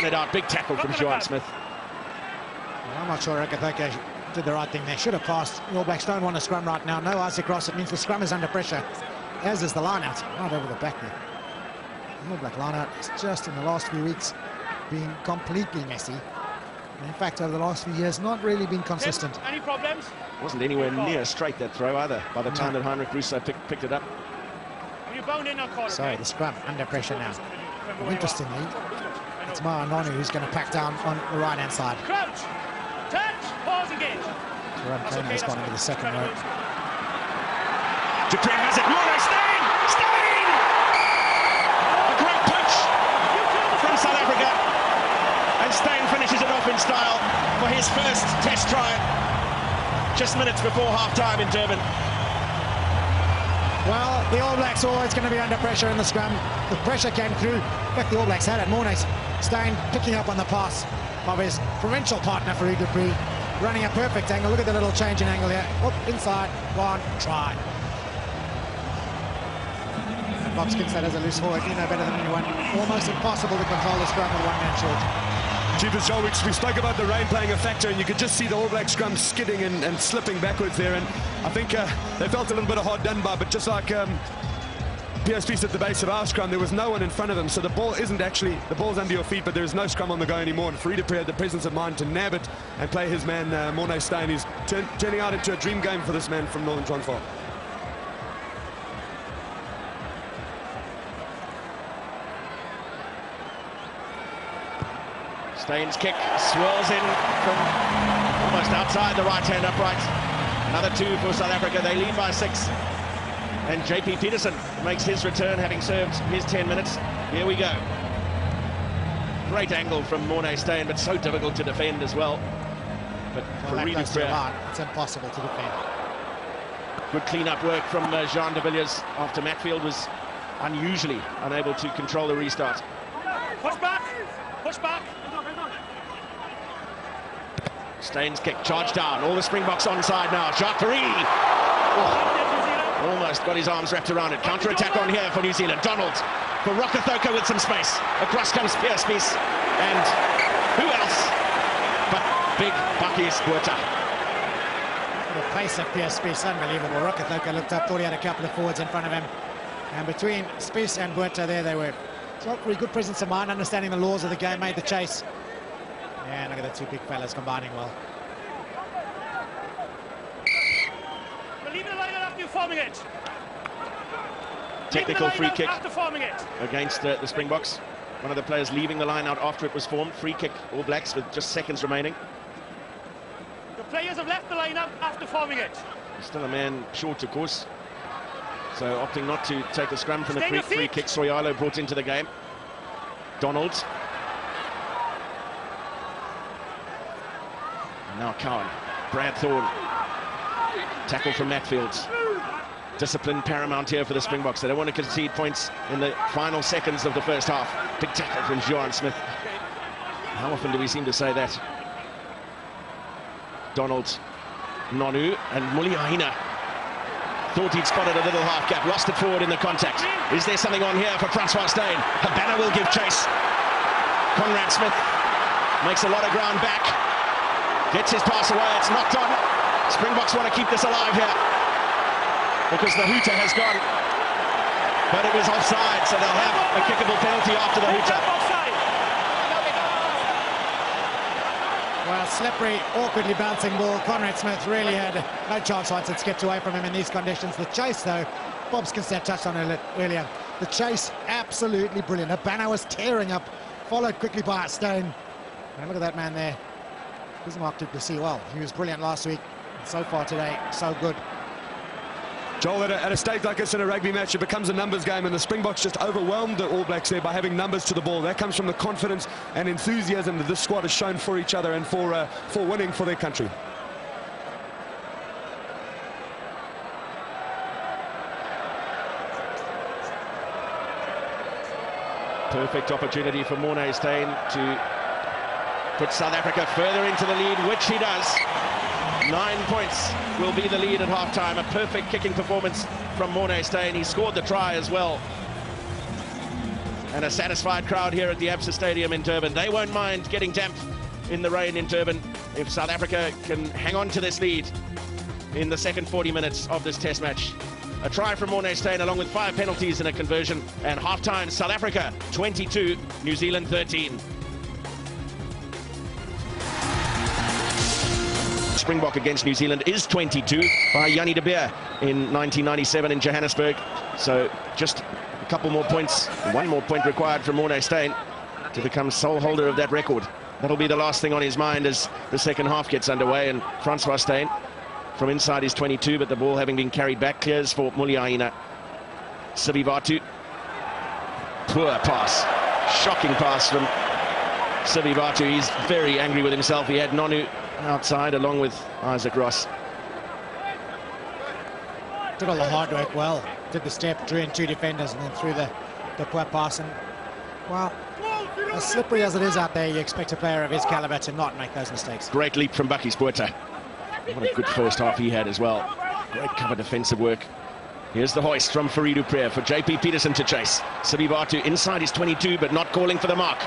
it out. Big tackle from Ruan Smith. Well, I'm not sure Rekathoke did the right thing there. Should have passed. The All Blacks don't want a scrum right now. No Isaac Ross. It means the scrum is under pressure, as is the line-out. Right over the back there. The All Black line-out is just in the last few weeks being completely messy. And in fact, over the last few years, not really been consistent. Tim, any problems? Wasn't anywhere near straight, that throw either, by the time that Heinrich Russo picked it up. You boned in, I'll call it. Sorry, the scrum under pressure now. Well, interestingly, it's Nonu who's going to pack down on the right-hand side. Crouch, touch, pause, engage. Ruan Pienaar has gone into the second row. Dupree has it. Morne Steyn! Steyn! A great punch from South Africa. And Steyn finishes it off in style for his first test try. Just minutes before half-time in Durban. Well, the All Blacks are always going to be under pressure in the scrum. The pressure came through. In fact, the All Blacks had it. Morne Steyn picking up on the pass of his provincial partner, Farouk Dupree, running a perfect angle. Look at the little change in angle here. Up, inside, gone, try. And Boks thinks that as a loose forward, you know better than anyone. Almost impossible to control the scrum with one man short. Chiefs Joel, we spoke about the rain playing a factor, and you could just see the All Black scrum skidding and slipping backwards there, and I think they felt a little bit of hard done by, but just like PSP's at the base of our scrum, there was no one in front of them, so the ball isn't actually, the ball's under your feet, but there is no scrum on the go anymore, and Farouk Dupree had the presence of mind to nab it and play his man Morne Steyn. He's turning out into a dream game for this man from Northern Transvaal. Steyn's kick swirls in from almost outside the right-hand upright. Another two for South Africa. They lead by 6. And JP Peterson makes his return, having served his 10 minutes. Here we go. Great angle from Morne Steyn, but so difficult to defend as well. But Farouk Dupree, it's impossible to defend. Good clean-up work from Jean de Villiers after Matfield was unusually unable to control the restart. Push back, push back. Steyn's kick charged down. All the Springboks onside now. Jacques Farouk. Oh, almost got his arms wrapped around it. Counter-attack on here for New Zealand. Donald for Rekathoke with some space. Across comes PSP. And who else but big Bakkies Botha. The pace of PSP is unbelievable. Rekathoke looked up, thought he had a couple of forwards in front of him. And between Spies and Botha there, they were not very good presence of mind, understanding the laws of the game, made the chase. Yeah, look at the two big fellas combining well. We're leaving the line after you're forming it. Technical free kick after forming it against the Springboks. One of the players leaving the line out after it was formed. Free kick, All Blacks with just seconds remaining. The players have left the line up after forming it. Still a man short, of course. So opting not to take the scrum from the free kick. Soyalo brought into the game. Donald. Now Cowan, Brad Thorne, tackle from Matfield. Discipline paramount here for the Springboks. They don't want to concede points in the final seconds of the first half. Big tackle from Ruan Smith. How often do we seem to say that? Donald, Nonu and Muliaina. Thought he'd spotted a little half gap, lost it forward in the contact. Is there something on here for Francois Steyn? Habana will give chase. Conrad Smith makes a lot of ground back. Gets his pass away, it's knocked on. Springboks want to keep this alive here because the hooter has gone. But it was offside, so they'll have a kickable penalty after the hooter. Well, slippery, awkwardly bouncing ball. Conrad Smith really had no chance once it skipped away from him in these conditions. The chase, though, Bob's touched on it earlier. The chase, absolutely brilliant. Habana was tearing up, followed quickly by Steyn. And look at that man there. Doesn't Mark Duplessis well. He was brilliant last week. So far today, so good. Joel, at a stage like this in a rugby match, it becomes a numbers game, and the Springboks just overwhelmed the All Blacks there by having numbers to the ball. That comes from the confidence and enthusiasm that this squad has shown for each other and for winning for their country. Perfect opportunity for Morne Steyn to put South Africa further into the lead, which he does. 9 points will be the lead at half-time. A perfect kicking performance from Morne Steyn. He scored the try as well. and a satisfied crowd here at the ABSA Stadium in Durban. They won't mind getting damp in the rain in Durban if South Africa can hang on to this lead in the second 40 minutes of this test match. A try from Morne Steyn along with 5 penalties and a conversion, and half-time South Africa 22, New Zealand 13. Springbok against New Zealand is 22 by Jannie de Beer in 1997 in Johannesburg. So just a couple more points, one more point required from Morne Steyn to become sole holder of that record. That'll be the last thing on his mind as the second half gets underway, and Francois Steyn from inside his 22, but the ball having been carried back, clears for Muliaina. Sibivatu. Poor pass. Shocking pass from Sibivatu. He's very angry with himself. He had Nonu outside along with Isaac Ross. Did all the hard work well. Did the step, drew in 2 defenders and then threw the poor pass. And, well, as slippery as it is out there, you expect a player of his caliber to not make those mistakes. Great leap from Bakkies Botha. What a good first half he had as well. Great cover defensive work. Here's the hoist from Fourie du Preez for JP Peterson to chase. Sibivatu inside his 22, but not calling for the mark.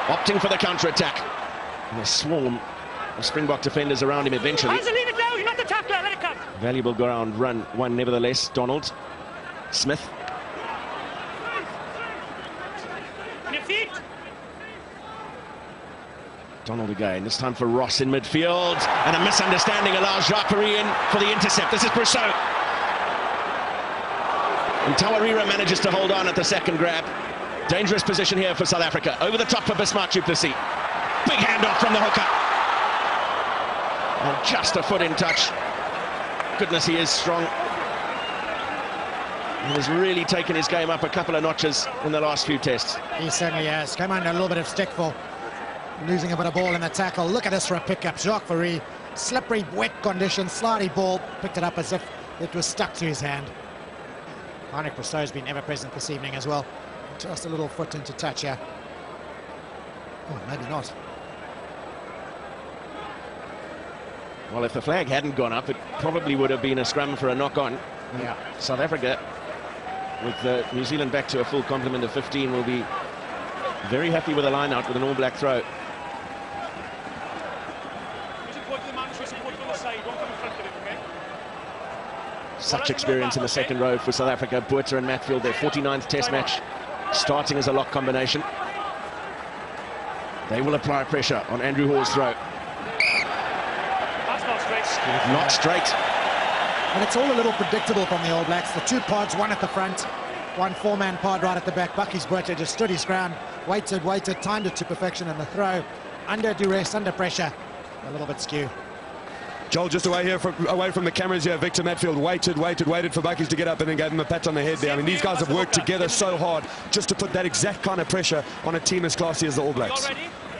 Opting for the counter-attack. And a swarm of Springbok defenders around him eventually. Leave it now, you're not the tackler, let it come. Valuable ground run, one nevertheless. Donald. Smith. On your feet. Donald again, this time for Ross in midfield. And a misunderstanding allows Jacques Fourie in for the intercept. This is Brousseau. And Tawarira manages to hold on at the second grab. Dangerous position here for South Africa. Over the top for Bismarck du Plessis. Big handoff from the hooker. And just a foot in touch. Goodness, he is strong. He has really taken his game up a couple of notches in the last few tests. He certainly has. Came under a little bit of stick for losing a bit of ball in the tackle. Look at this for a pickup. Jacques Fourie, slippery, wet conditions, slidey ball, picked it up as if it was stuck to his hand. Heinrich Brousseau has been ever present this evening as well. Just a little foot into touch here. Oh, maybe not. Well, if the flag hadn't gone up, it probably would have been a scrum for a knock-on. Yeah. South Africa, with New Zealand back to a full complement of 15, will be very happy with a line-out with an all-black throw. Such experience in the second row for South Africa. Botha and Matfield, their 49th test match, starting as a lock combination. They will apply pressure on Andrew Hall's throw. That's not straight. Not straight. And it's all a little predictable from the All Blacks. The 2 pods, one at the front, one 4-man pod right at the back. Bakkies Botha just stood his ground, waited, timed it to perfection, and the throw under duress, under pressure, a little bit skew. Joel, just away from the cameras here, Victor Matfield waited for Bakkies to get up and then gave him a pat on the head there. I mean, these guys have worked together so hard just to put that exact kind of pressure on a team as classy as the All Blacks.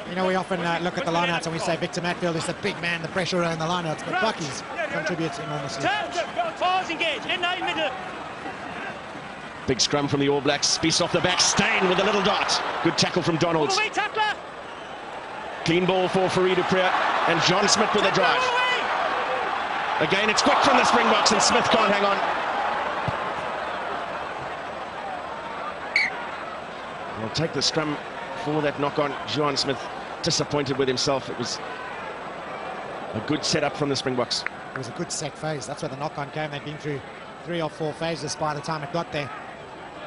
You know, we often look at the lineouts and we say Victor Matfield is the big man, the pressure in the lineouts, but Bakkies contributes enormously. Pause, engage, in the middle. Big scrum from the All Blacks. Spies off the back. Steyn with a little dart. Good tackle from Donald. Away, tackler. Clean ball for Fourie du Preez and John Smith with a drive. Again, it's quick from the Springboks and Smith can't hang on. He'll take the scrum for that knock-on. John Smith disappointed with himself. It was a good setup from the Springboks. It was a good set phase. That's where the knock-on came. They'd been through 3 or 4 phases by the time it got there.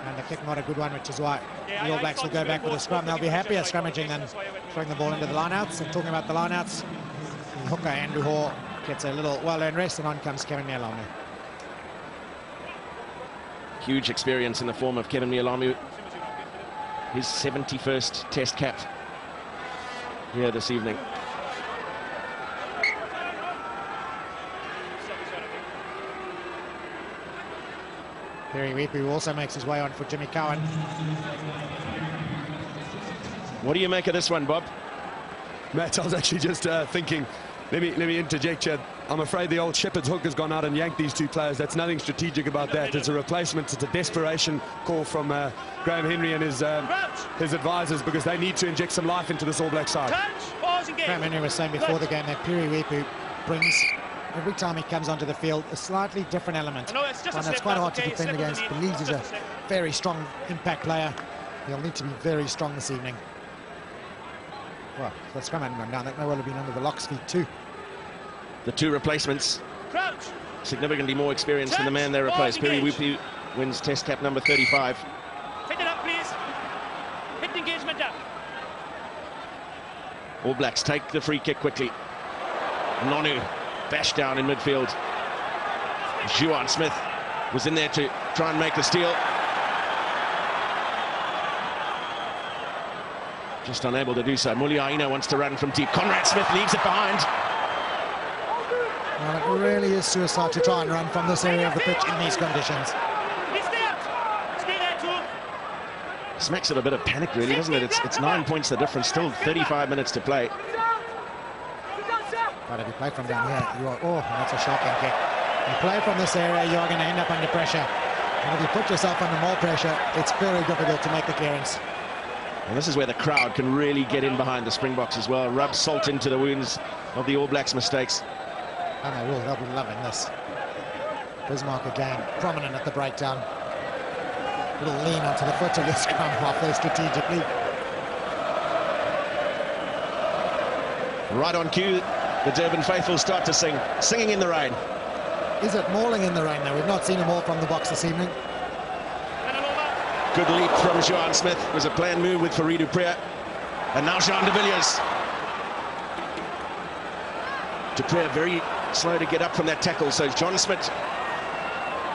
And the kick not a good one, which is why the All Blacks will go back with a scrum. They'll be happier scrummaging than throwing the ball into the lineouts. And talking about the lineouts, the hooker Andrew Hall gets a little well-earned rest, and on comes Kevin Mialamu. Huge experience in the form of Kevin Mialamu. His 71st test cap here this evening. Perry Weepu also makes his way on for Jimmy Cowan. What do you make of this one, Bob? Matt, I was actually just thinking, let me interject here. I'm afraid the old shepherd's hook has gone out and yanked these 2 players. That's nothing strategic about that. It's a replacement. It's a desperation call from Graham Henry and his advisors, because they need to inject some life into this All Black side. Graham Henry was saying before the game that Perry Weepu brings, every time he comes onto the field, a slightly different element. One that's quite hard to defend against. Believes he's a very strong impact player. He'll need to be very strong this evening. Well, the scrum hadn't gone down. That may well have been under the lock's feet too. The two replacements, Crouch. significantly more experienced than the man they replaced. Perry Wupi wins test cap number 35. Hit it up, please. Hit the engagement up. All Blacks take the free kick quickly. Nonu bashed down in midfield. Ruan Smith was in there to try and make the steal. Just unable to do so. Muliaina wants to run from deep. Conrad Smith leaves it behind. Well, it really is suicide to try and run from this area of the pitch in these conditions. He's there. Stay there too. Smacks of a bit of panic, really, doesn't it? It's 9 points the difference. Still 35 minutes to play. But if you play from down here, you are... Oh, that's a shocking kick. You play from this area, you're going to end up under pressure. And if you put yourself under more pressure, it's very difficult to make the clearance. And this is where the crowd can really get in behind the Springboks as well. Rub salt into the wounds of the All Blacks' mistakes. And they will. They'll be loving this. Bismarck again, prominent at the breakdown. Little lean onto the foot of the scrum half there strategically. Right on cue, the Durban faithful start to sing. Singing in the rain. Is it mauling in the rain now? We've not seen a maul from the Boks this evening. Good leap from Ruan Smith. It was a planned move with Farid Dupré. And now Jean de Villiers. Dupré very slow to get up from that tackle. So John Smith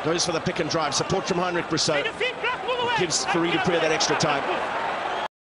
goes for the pick and drive. Support from Heinrich Brousseau. Gives Farid Dupré that extra time.